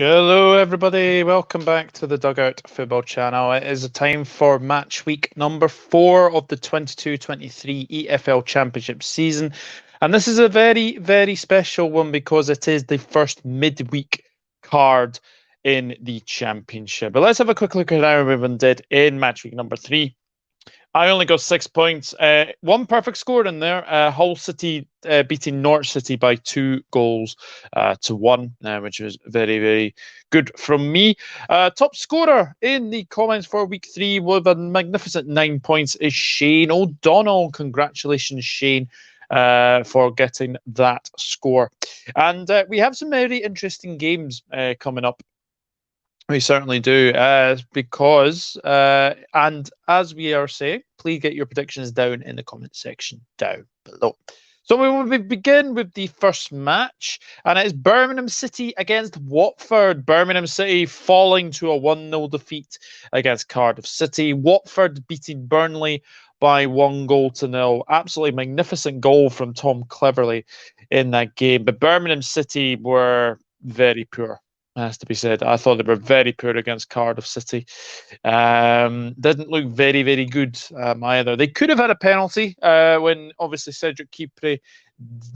Hello, everybody. Welcome back to the Dugout Football Channel. It is a time for match week number 4 of the 22-23 EFL Championship season. And this is a very, very special one because it is the first midweek card in the Championship. But let's have a quick look at how everyone did in match week number 3. I only got 6 points. One perfect score in there. Hull City beating Norwich City by 2 goals to 1, which was very, very good from me. Top scorer in the comments for week 3 with a magnificent 9 points is Shane O'Donnell. Congratulations, Shane, for getting that score. And we have some very interesting games coming up. We certainly do, because, and as we are saying, please get your predictions down in the comment section down below. So we will begin with the first match, and it is Birmingham City against Watford. Birmingham City falling to a 1-0 defeat against Cardiff City. Watford beating Burnley by 1-0. Absolutely magnificent goal from Tom Cleverley in that game. But Birmingham City were very poor, has to be said. I thought they were very poor against Cardiff City. Didn't look very, very good either. They could have had a penalty when obviously Cedric Kipre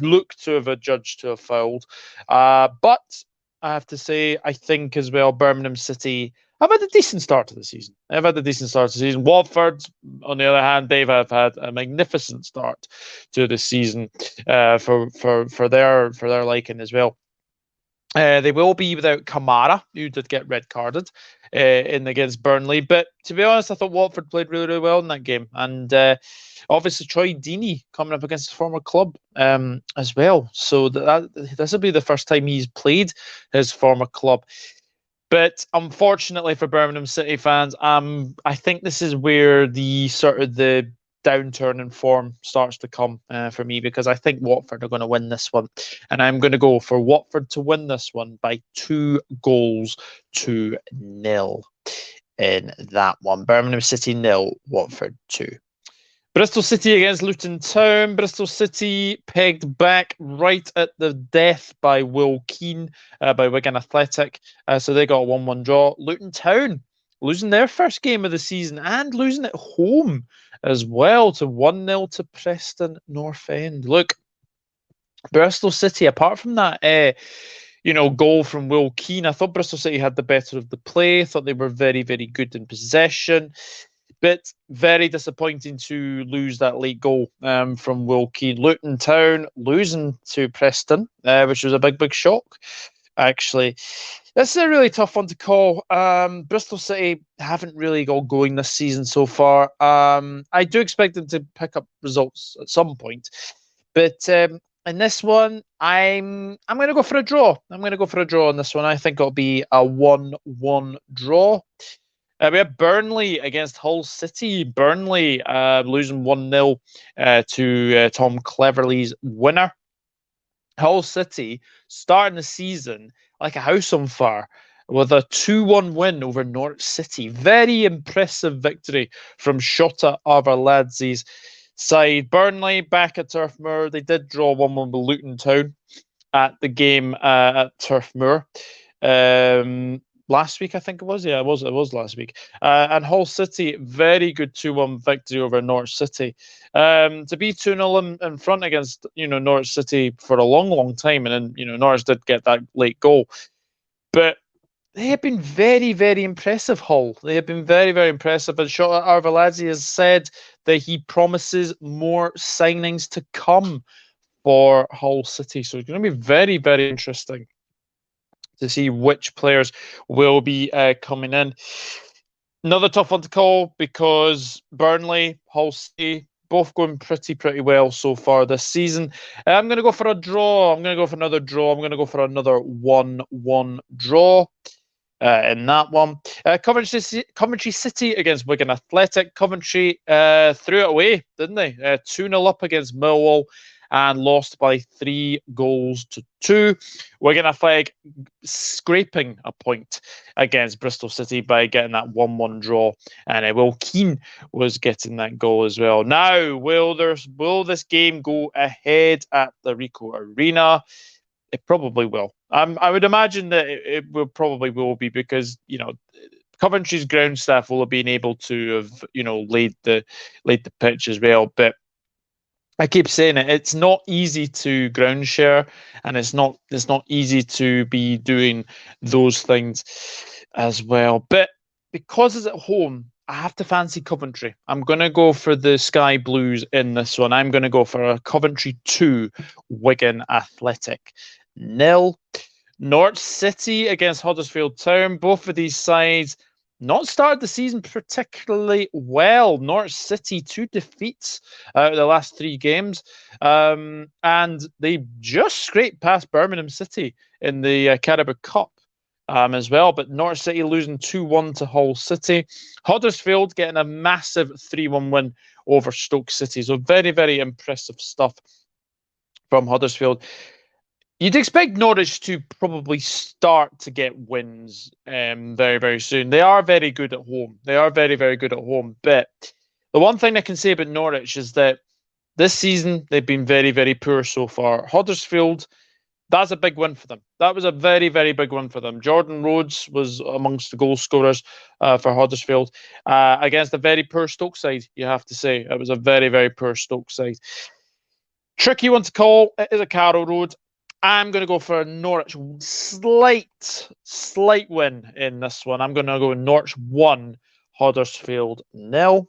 looked to have adjudged to have fouled. But I have to say, I think as well, Birmingham City have had a decent start to the season. Watford, on the other hand, they've had a magnificent start to the season for their liking as well. They will be without Kamara, who did get red carded in against Burnley. But to be honest, I thought Watford played really, really well in that game. And obviously Troy Deeney coming up against his former club as well. So this will be the first time he's played his former club. But unfortunately for Birmingham City fans, I think this is where the downturn in form starts to come for me, because I think Watford are going to win this one, and I'm going to go for Watford to win this one by 2-0 in that one. Birmingham City 0, Watford 2. Bristol City against Luton Town. Bristol City pegged back right at the death by Will Keane by Wigan Athletic, so they got a 1-1 draw. Luton Town losing their first game of the season and losing at home as well to 1-0 to Preston North End. Look, Bristol City, apart from that goal from Will Keane, I thought Bristol City had the better of the play. I thought they were very, very good in possession. But very disappointing to lose that late goal from Will Keane. Luton Town losing to Preston, which was a big, big shock, actually. This is a really tough one to call. Bristol City haven't really got going this season so far. I do expect them to pick up results at some point. But in this one, I'm going to go for a draw. I'm going to go for a draw on this one. I think it'll be a 1-1 draw. We have Burnley against Hull City. Burnley losing 1-0 to Tom Cleverley's winner. Hull City starting the season like a house on fire with a 2-1 win over Norwich City. Very impressive victory from Shota Arveladze's side. Burnley back at Turf Moor. They did draw 1-1 with Luton Town at the game at Turf Moor. Last week, I think it was. Yeah, it was last week. And Hull City, very good 2-1 victory over Norwich City. To be 2-0 in front against Norwich City for a long, long time, and then Norwich did get that late goal, but they have been very, very impressive. Hull, they have been very, very impressive. And Shota Arveladze has said that he promises more signings to come for Hull City. So it's going to be very, very interesting to see which players will be coming in. Another tough one to call because Burnley, Hull City, both going pretty well so far this season. I'm going to go for a draw. I'm going to go for another draw. I'm going to go for another 1-1 draw in that one. Coventry City against Wigan Athletic. Coventry threw it away, didn't they? 2-0 up against Millwall and lost by 3-2. Wigan Athletic scraping a point against Bristol City by getting that 1-1 draw. And Will Keane was getting that goal as well. Now, will this game go ahead at the Ricoh Arena? It probably will. I would imagine that it will probably will be because Coventry's ground staff will have been able to have laid the pitch as well. But I keep saying it. It's not easy to ground share, and it's not easy to be doing those things as well. But because it's at home, I have to fancy Coventry. I'm going to go for the Sky Blues in this one. I'm going to go for a Coventry 2, Wigan Athletic 0. Norwich City against Huddersfield Town. Both of these sides not started the season particularly well. Norwich City, 2 defeats out of the last 3 games. And they just scraped past Birmingham City in the Carabao Cup as well. But Norwich City losing 2-1 to Hull City. Huddersfield getting a massive 3-1 win over Stoke City. So very, very impressive stuff from Huddersfield. You'd expect Norwich to probably start to get wins very, very soon. They are very good at home. They are very, very good at home. But the one thing I can say about Norwich is that this season they've been very, very poor so far. Huddersfield, that's a big win for them. That was a very, very big win for them. Jordan Rhodes was amongst the goal scorers for Huddersfield against a very poor Stoke side, you have to say. It was a very, very poor Stoke side. Tricky one to call. It is a Carrow Road. I'm going to go for a Norwich slight win in this one. I'm going to go Norwich 1, Huddersfield 0.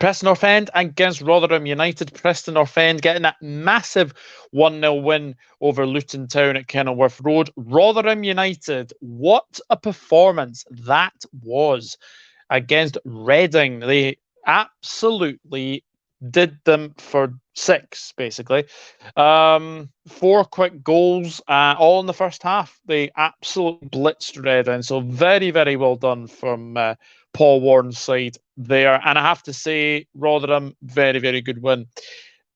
Preston North End against Rotherham United. Preston North End getting that massive 1-0 win over Luton Town at Kenilworth Road. Rotherham United, what a performance that was against Reading. They absolutely did them for 6, basically. 4 quick goals, all in the first half. They absolutely blitzed Reading. So very, very well done from Paul Warren's side there. And I have to say, Rotherham, very, very good win.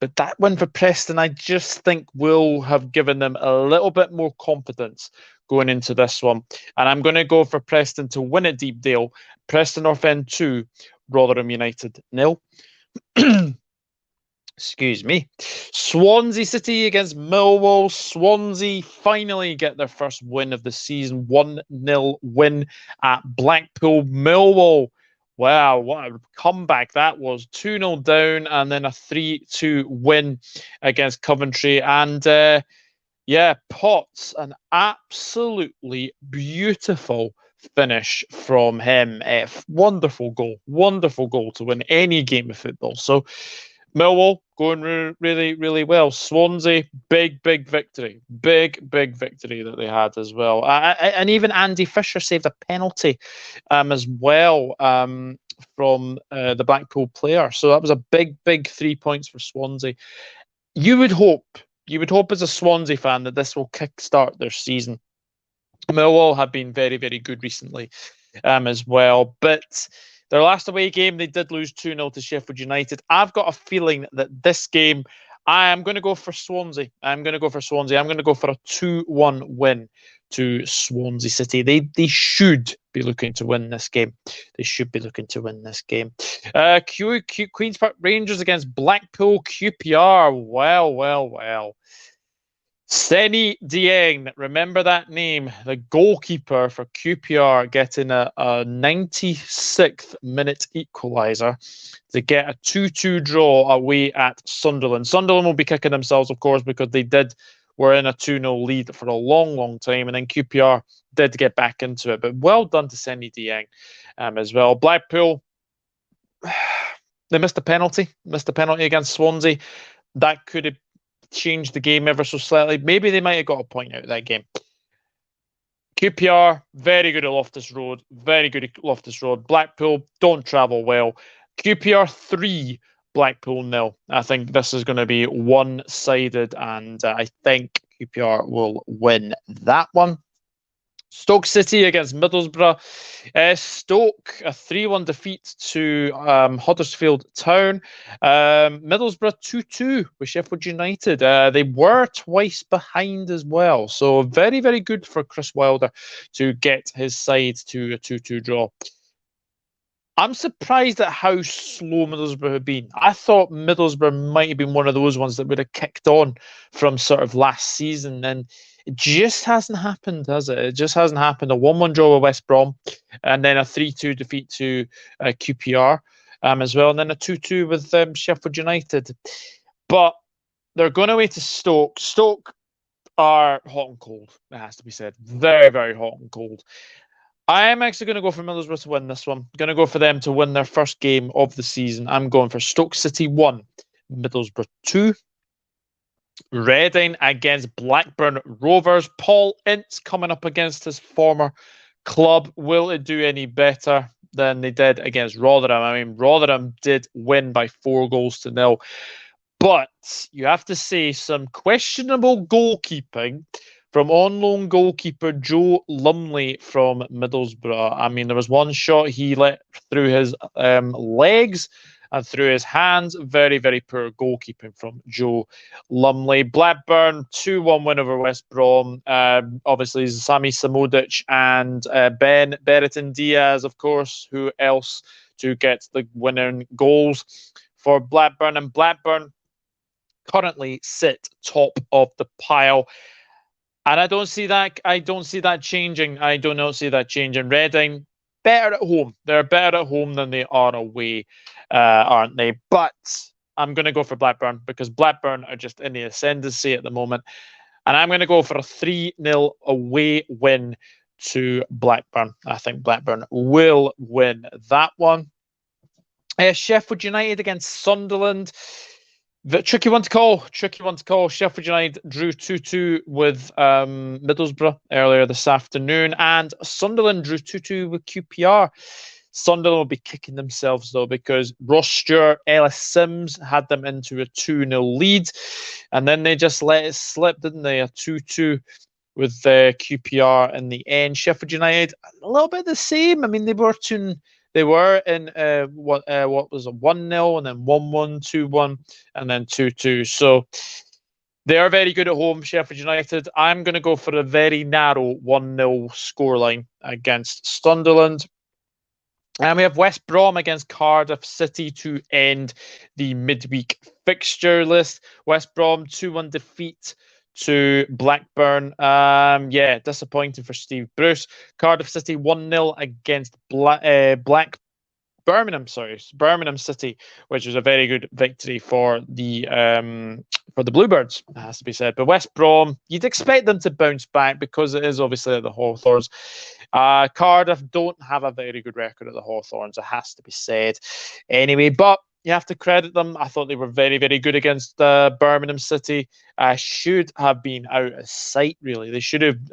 But that win for Preston, I just think will have given them a little bit more confidence going into this one. And I'm going to go for Preston to win at Deepdale. Preston North End 2, Rotherham United 0. Excuse me. Swansea City against Millwall. Swansea finally get their first win of the season. 1-0 win at Blackpool. Millwall, wow, what a comeback that was. 2-0 down and then a 3-2 win against Coventry. And Potts, an absolutely beautiful finish from him. Wonderful goal to win any game of football. So Millwall going really, really well. Swansea, big victory. Big victory that they had as well. And even Andy Fisher saved a penalty as well from the Blackpool player. So that was a big 3 points for Swansea. You would hope as a Swansea fan that this will kickstart their season. Millwall have been very, very good recently as well. But their last away game, they did lose 2-0 to Sheffield United. I've got a feeling that this game, I am going to go for Swansea. I'm going to go for a 2-1 win to Swansea City. They should be looking to win this game. Queen's Park Rangers against Blackpool QPR. Well. Seny Dieng, remember that name, the goalkeeper for QPR, getting a 96th minute equaliser to get a 2-2 draw away at Sunderland. Sunderland will be kicking themselves, of course, because they were in a 2-0 lead for a long time, and then QPR did get back into it. But well done to Seny Dieng as well. Blackpool, they missed a penalty against Swansea. That could have changed the game ever so slightly. Maybe they might have got a point out of that game. QPR, very good at Loftus Road. Blackpool, don't travel well. QPR 3, Blackpool 0. I think this is going to be one-sided, and I think QPR will win that one. Stoke City against Middlesbrough. Stoke, a 3-1 defeat to Huddersfield Town. Middlesbrough 2-2 with Sheffield United. They were twice behind as well. So very, very good for Chris Wilder to get his side to a 2-2 draw. I'm surprised at how slow Middlesbrough have been. I thought Middlesbrough might have been one of those ones that would have kicked on from sort of last season, and it just hasn't happened, has it? It just hasn't happened. A 1-1 draw with West Brom, and then a 3-2 defeat to QPR as well, and then a 2-2 with Sheffield United. But they're going away to Stoke. Stoke are hot and cold, it has to be said. Very, very hot and cold. I am actually going to go for Middlesbrough to win this one. Going to go for them to win their first game of the season. I'm going for Stoke City 1, Middlesbrough 2. Reading against Blackburn Rovers. Paul Ince coming up against his former club. Will it do any better than they did against Rotherham? I mean, Rotherham did win by 4-0. But you have to say some questionable goalkeeping from on-loan goalkeeper Joe Lumley from Middlesbrough. I mean, there was one shot he let through his legs and through his hands. Very, very poor goalkeeping from Joe Lumley. Blackburn, 2-1 win over West Brom. Obviously, Sami Samodic and Ben Berrettini Diaz, of course. Who else to get the winning goals for Blackburn? And Blackburn currently sit top of the pile. And I don't see that. I don't see that changing. I do not see that changing. Reading better at home. They're better at home than they are away, aren't they? But I'm going to go for Blackburn because Blackburn are just in the ascendancy at the moment, and I'm going to go for a 3-0 away win to Blackburn. I think Blackburn will win that one. Sheffield United against Sunderland. The tricky one to call. Sheffield United drew 2-2 with Middlesbrough earlier this afternoon, and Sunderland drew 2-2 with QPR. Sunderland will be kicking themselves, though, because Ross Stewart, Ellis Sims had them into a 2-0 lead, and then they just let it slip, didn't they? A 2-2 with QPR in the end. Sheffield United, a little bit the same. I mean, they were in what was a 1-0 and then 1-1, 2-1, and then 2-2. So they are very good at home, Sheffield United. I'm going to go for a very narrow 1-0 scoreline against Sunderland. And we have West Brom against Cardiff City to end the midweek fixture list. West Brom 2-1 defeat to Blackburn. Disappointing for Steve Bruce. Cardiff City 1-0 against Birmingham City, which was a very good victory for the Bluebirds, it has to be said. But West Brom, you'd expect them to bounce back because it is obviously at the Hawthorns. Cardiff don't have a very good record at the Hawthorns, it has to be said. Anyway, but you have to credit them. I thought they were very, very good against Birmingham City. Should have been out of sight, really.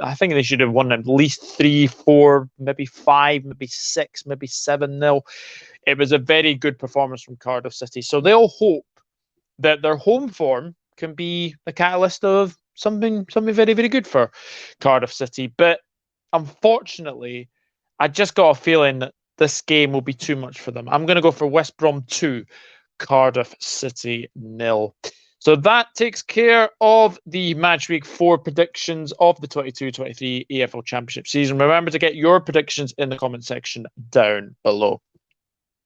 I think they should have won at least 3-4, maybe 5, maybe 6, maybe 7-0. It was a very good performance from Cardiff City. So they'll hope that their home form can be the catalyst of something very, very good for Cardiff City. But unfortunately, I just got a feeling that this game will be too much for them. I'm going to go for West Brom 2, Cardiff City 0. So that takes care of the Match Week 4 predictions of the 22-23 EFL Championship season. Remember to get your predictions in the comment section down below.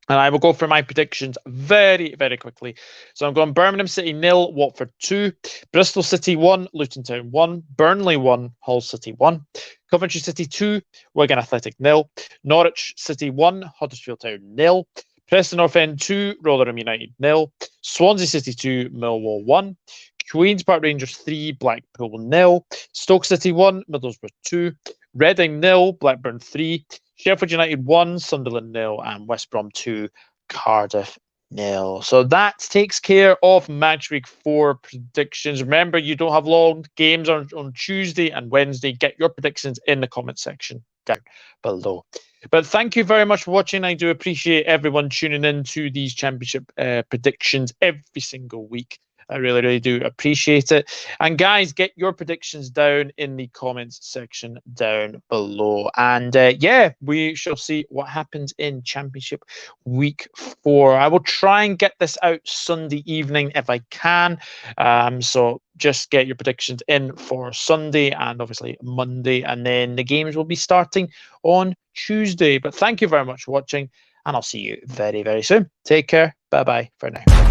And I will go for my predictions very, very quickly. So I'm going Birmingham City 0, Watford 2, Bristol City 1, Luton Town 1, Burnley 1, Hull City 1, Coventry City 2, Wigan Athletic 0, Norwich City 1, Huddersfield Town 0, Preston North End 2, Rotherham United 0, Swansea City 2, Millwall 1, Queen's Park Rangers 3, Blackpool 0, Stoke City 1, Middlesbrough 2, Reading 0, Blackburn 3, Sheffield United 1, Sunderland 0, and West Brom 2, Cardiff 0. So that takes care of Match Week 4 predictions. Remember, you don't have long games on Tuesday and Wednesday. Get your predictions in the comment section down below. But thank you very much for watching. I do appreciate everyone tuning in to these championship predictions every single week. I really, really do appreciate it. And guys, get your predictions down in the comments section down below. And we shall see what happens in Championship Week 4. I will try and get this out Sunday evening if I can. So just get your predictions in for Sunday and obviously Monday. And then the games will be starting on Tuesday. But thank you very much for watching. and I'll see you very, very soon. Take care. Bye-bye for now.